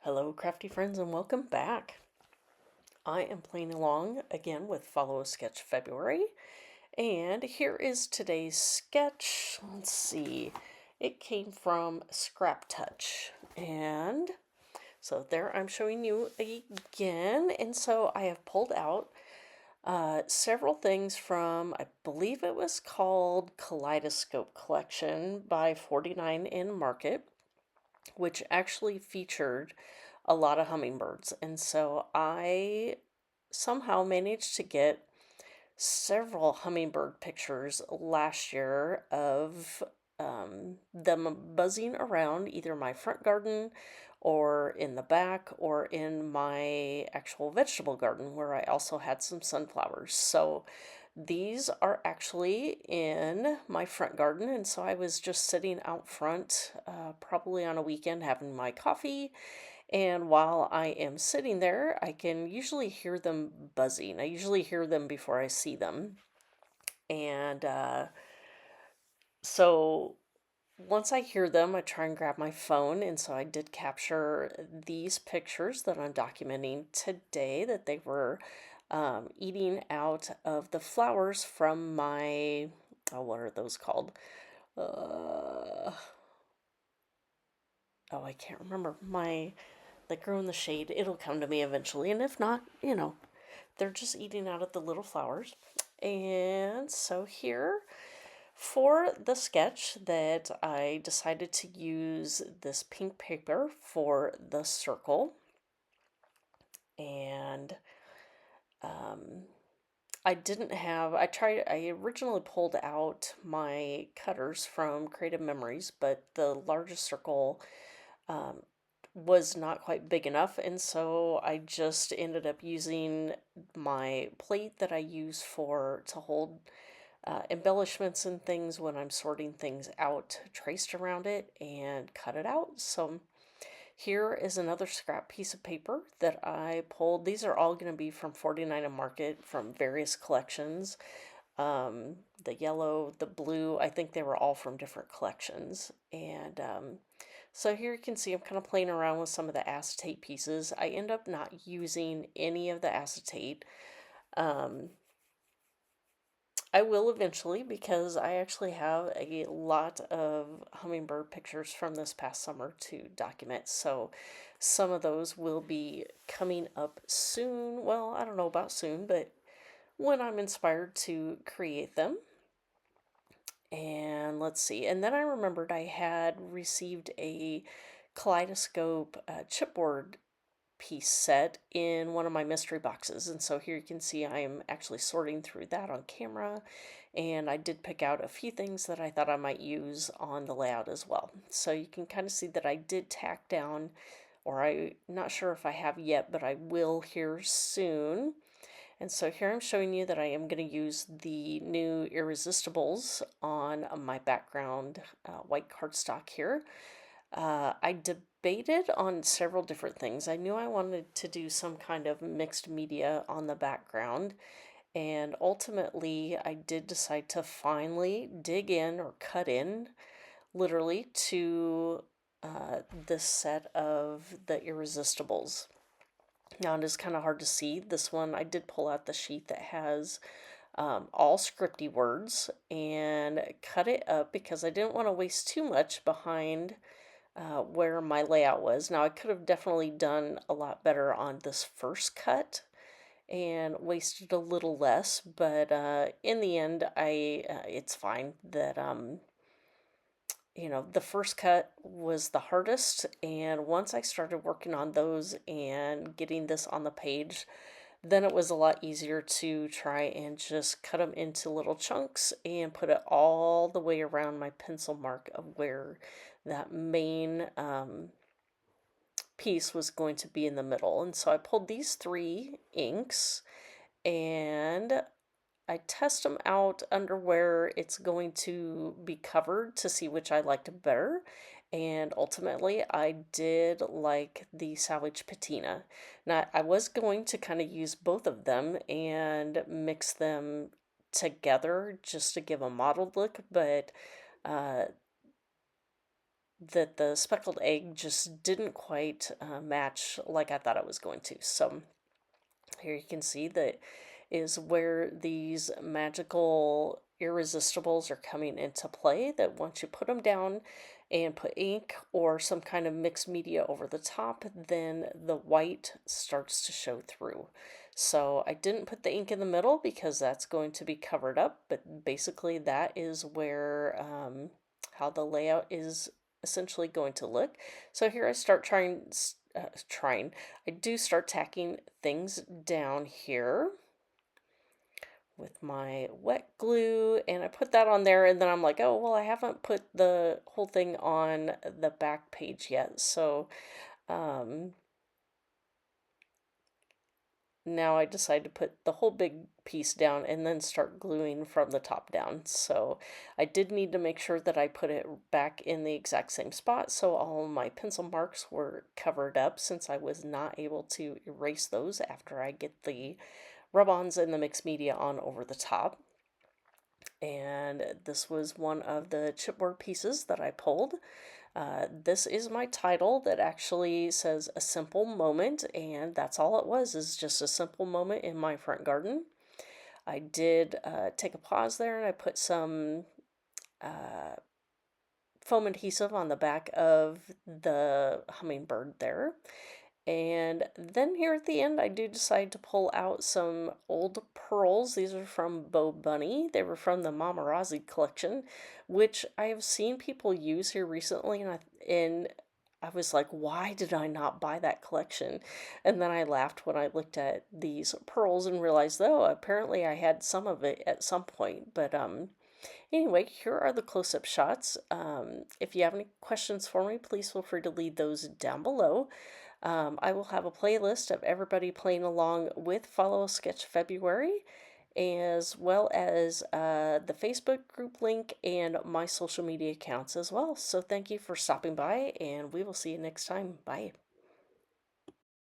Hello, crafty friends, and welcome back. I am playing along again with Follow a Sketch February, and here is today's sketch. Let's see, it came from Scrap Touch, and so there I'm showing you again. And so I have pulled out several things from, I believe it was called Kaleidoscope Collection by 49 in Market, which actually featured a lot of hummingbirds. And so I somehow managed to get several hummingbird pictures last year of them buzzing around either my front garden or in the back or in my actual vegetable garden where I also had some sunflowers. So these are actually in my front garden, and so I was just sitting out front, probably on a weekend, having my coffee. And while I am sitting there, I can usually hear them buzzing. I usually hear them before I see them. And so once I hear them, I try and grab my phone. And so I did capture these pictures that I'm documenting today, that they were eating out of the flowers from my, oh, what are those called? Oh, I can't remember. That grow in the shade. It'll come to me eventually. And if not, they're just eating out of the little flowers. And so here, for the sketch, that I decided to use this pink paper for the circle. And I originally pulled out my cutters from Creative Memories, but the largest circle um, was not quite big enough, and so I just ended up using my plate that I use to hold embellishments and things when I'm sorting things out, traced around it and cut it out. So here is another scrap piece of paper that I pulled. These are all going to be from 49 and Market from various collections. The yellow, the blue, I think they were all from different collections. And so here you can see I'm kind of playing around with some of the acetate pieces. I end up not using any of the acetate. Um, I will eventually, because I actually have a lot of hummingbird pictures from this past summer to document. So some of those will be coming up soon. Well, I don't know about soon, but when I'm inspired to create them. And let's see. And then I remembered I had received a kaleidoscope chipboard piece set in one of my mystery boxes. And so here you can see I am actually sorting through that on camera. And I did pick out a few things that I thought I might use on the layout as well. So you can kind of see that I did tack down, or I'm not sure if I have yet, but I will here soon. And so here I'm showing you that I am going to use the new Irresistibles on my background white cardstock here. I debated on several different things. I knew I wanted to do some kind of mixed media on the background, and ultimately I did decide to finally dig in, or cut in, literally, to this set of the Irresistibles. Now it is kind of hard to see. This one, I did pull out the sheet that has all scripty words and cut it up because I didn't want to waste too much behind where my layout was. Now I could have definitely done a lot better on this first cut and wasted a little less, but in the end, it's fine that the first cut was the hardest, and once I started working on those and getting this on the page, then it was a lot easier to try and just cut them into little chunks and put it all the way around my pencil mark of where that main piece was going to be in the middle. And so I pulled these three inks and I test them out under where it's going to be covered to see which I liked better. And ultimately, I did like the Salvage Patina. Now, I was going to kind of use both of them and mix them together just to give a mottled look, but uh, that the speckled egg just didn't quite match like I thought it was going to. So here you can see that is where these magical irresistibles are coming into play, that once you put them down and put ink or some kind of mixed media over the top, then the white starts to show through. So I didn't put the ink in the middle because that's going to be covered up, but basically that is where how the layout is essentially going to look. So here I start I do start tacking things down here with my wet glue, and I put that on there, and then I'm like, oh, well, I haven't put the whole thing on the back page yet. So um, now I decide to put the whole big piece down and then start gluing from the top down. So I did need to make sure that I put it back in the exact same spot, so all my pencil marks were covered up, since I was not able to erase those after I get the rub-ons and the mixed media on over the top. And this was one of the chipboard pieces that I pulled. This is my title that actually says "A Simple Moment," and that's all it was, is just a simple moment in my front garden. I did take a pause there, and I put some uh, foam adhesive on the back of the hummingbird there. And then here at the end, I do decide to pull out some old pearls. These are from Bo Bunny. They were from the Mamarazzi collection, which I have seen people use here recently, and I was like, why did I not buy that collection? And then I laughed when I looked at these pearls and realized, oh, apparently I had some of it at some point. But anyway, here are the close-up shots. If you have any questions for me, please feel free to leave those down below. I will have a playlist of everybody playing along with Follow Sketch February, as well as the Facebook group link and my social media accounts as well. So thank you for stopping by, and we will see you next time. Bye.